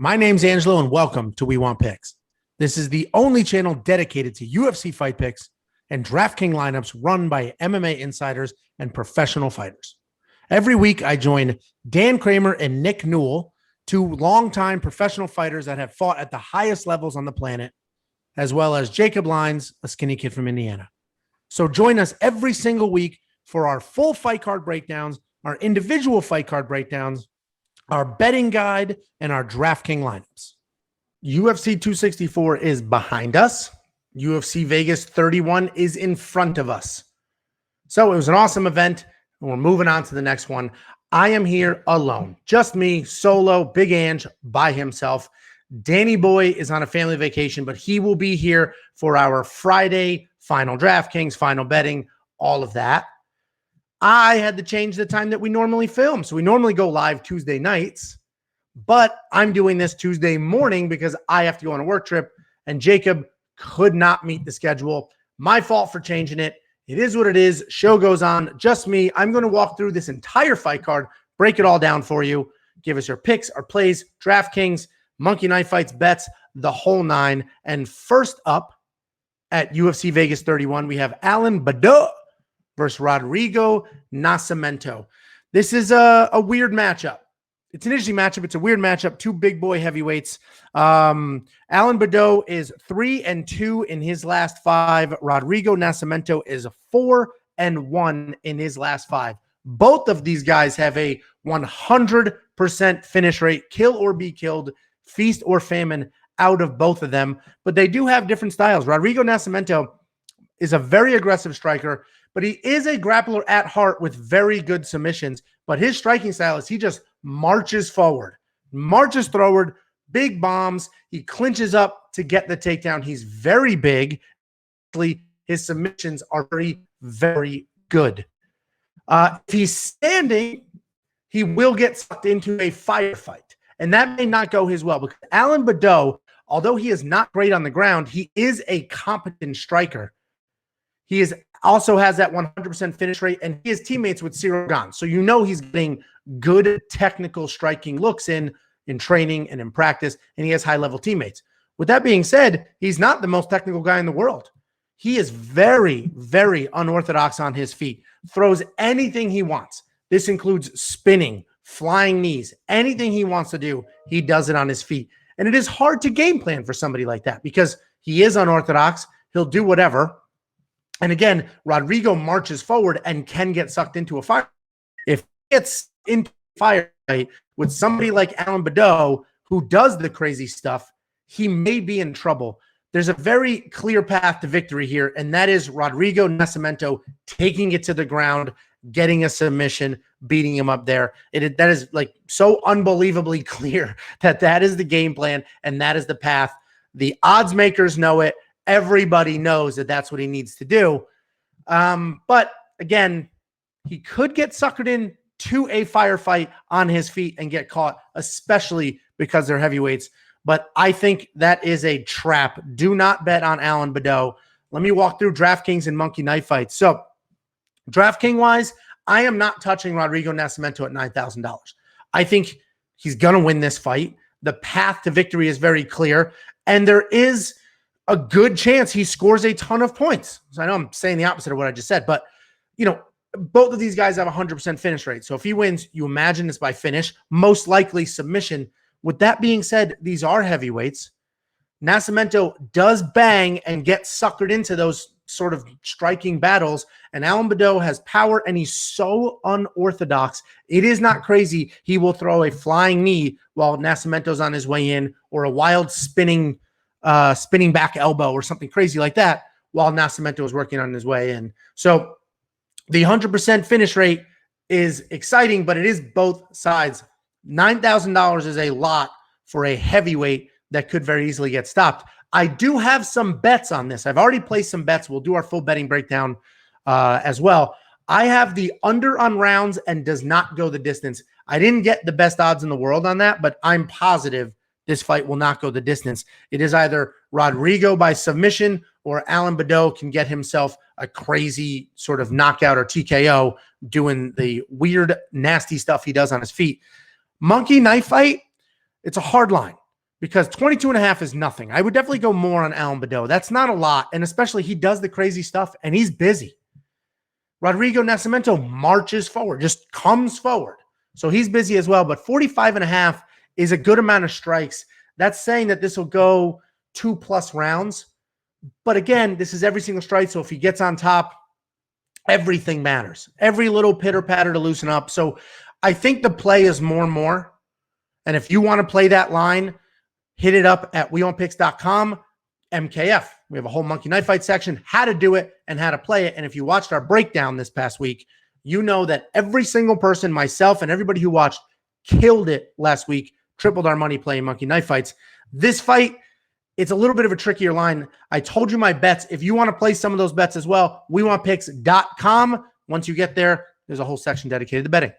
My name's Angelo, and welcome to We Want Picks. This is the only channel dedicated to UFC fight picks and DraftKings lineups run by MMA insiders and professional fighters. Every week, I join Dan Kramer and Nick Newell, two longtime professional fighters that have fought at the highest levels on the planet, as well as Jacob Lyons, a skinny kid from Indiana. So join us every single week for our full fight card breakdowns, our individual fight card breakdowns, our betting guide, and our DraftKings lineups. UFC 264 is behind us. UFC Vegas 31 is in front of us. So it was an awesome event, and we're moving on to the next one. I am here alone. Just me, solo, Big Ange, by himself. Danny Boy is on a family vacation, but he will be here for our Friday final DraftKings, final betting, all of that. I had to change the time that we normally film. So we normally go live Tuesday nights, but I'm doing this Tuesday morning because I have to go on a work trip, and Jacob could not meet the schedule. My fault for changing it. It is what it is. Show goes on. Just me. I'm going to walk through this entire fight card, break it all down for you, give us your picks, our plays, DraftKings, Monkey Knife Fights, bets, the whole nine. And first up at UFC Vegas 31, we have Alan Baudot versus Rodrigo Nascimento. This is a weird matchup. It's an interesting matchup. It's a weird matchup. Two big boy heavyweights. Alan Baudot is 3-2 in his last 5. Rodrigo Nascimento is 4-1 in his last 5. Both of these guys have a 100% finish rate, kill or be killed, feast or famine out of both of them. But they do have different styles. Rodrigo Nascimento is a very aggressive striker, but he is a grappler at heart with very good submissions. But his striking style is he just marches forward, big bombs. He clinches up to get the takedown. He's very big. His submissions are very, very good. If he's standing, he will get sucked into a firefight, and that may not go his well because Alan Baudot, although he is not great on the ground, he is a competent striker. He also has that 100% finish rate, and he is teammates with Cyril Gane. So you know he's getting good technical striking looks in training and in practice, and he has high-level teammates. With that being said, he's not the most technical guy in the world. He is very, very unorthodox on his feet, throws anything he wants. This includes spinning, flying knees, anything he wants to do, he does it on his feet. And it is hard to game plan for somebody like that because he is unorthodox. He'll do whatever. And again, Rodrigo marches forward and can get sucked into a fire. If he gets into a fire fight with somebody like Alan Baudot, who does the crazy stuff, he may be in trouble. There's a very clear path to victory here, and that is Rodrigo Nascimento taking it to the ground, getting a submission, beating him up there. That is like so unbelievably clear that is the game plan and that is the path. The odds makers know it. Everybody knows that that's what he needs to do. But again, he could get suckered in to a firefight on his feet and get caught, especially because they're heavyweights. But I think that is a trap. Do not bet on Alan Baudot. Let me walk through DraftKings and Monkey Knife Fights. So DraftKings-wise, I am not touching Rodrigo Nascimento at $9,000. I think he's going to win this fight. The path to victory is very clear, and there is a good chance he scores a ton of points. So I know I'm saying the opposite of what I just said, but you know, both of these guys have 100% finish rate. So if he wins, you imagine it's by finish, most likely submission. With that being said, these are heavyweights. Nascimento does bang and get suckered into those sort of striking battles, and Alan Baudot has power, and he's so unorthodox. It is not crazy. He will throw a flying knee while Nascimento's on his way in, or a wild spinning back elbow or something crazy like that while Nascimento is working on his way in. So the 100% finish rate is exciting, but it is both sides. $9,000 is a lot for a heavyweight that could very easily get stopped. I do have some bets on this. I've already placed some bets. We'll do our full betting breakdown as well. I have the under on rounds and does not go the distance. I didn't get the best odds in the world on that, but I'm positive this fight will not go the distance. It is either Rodrigo by submission or Alan Baudot can get himself a crazy sort of knockout or TKO doing the weird, nasty stuff he does on his feet. Monkey Knife Fight, it's a hard line. because 22.5 is nothing. I would definitely go more on Alan Baudot. That's not a lot. And especially he does the crazy stuff and he's busy. Rodrigo Nascimento marches forward, just comes forward. So he's busy as well. But 45.5 is a good amount of strikes. That's saying that this will go 2+ rounds. But again, this is every single strike. So if he gets on top, everything matters. Every little pitter patter to loosen up. So I think the play is more and more. And if you want to play that line, hit it up at weownpicks.com. MKF. We have a whole Monkey Knife Fight section, how to do it and how to play it. And if you watched our breakdown this past week, you know that every single person, myself and everybody who watched, killed it last week, tripled our money playing Monkey Knife Fights. This fight, it's a little bit of a trickier line. I told you my bets. If you want to play some of those bets as well, weownpicks.com. Once you get there, there's a whole section dedicated to betting.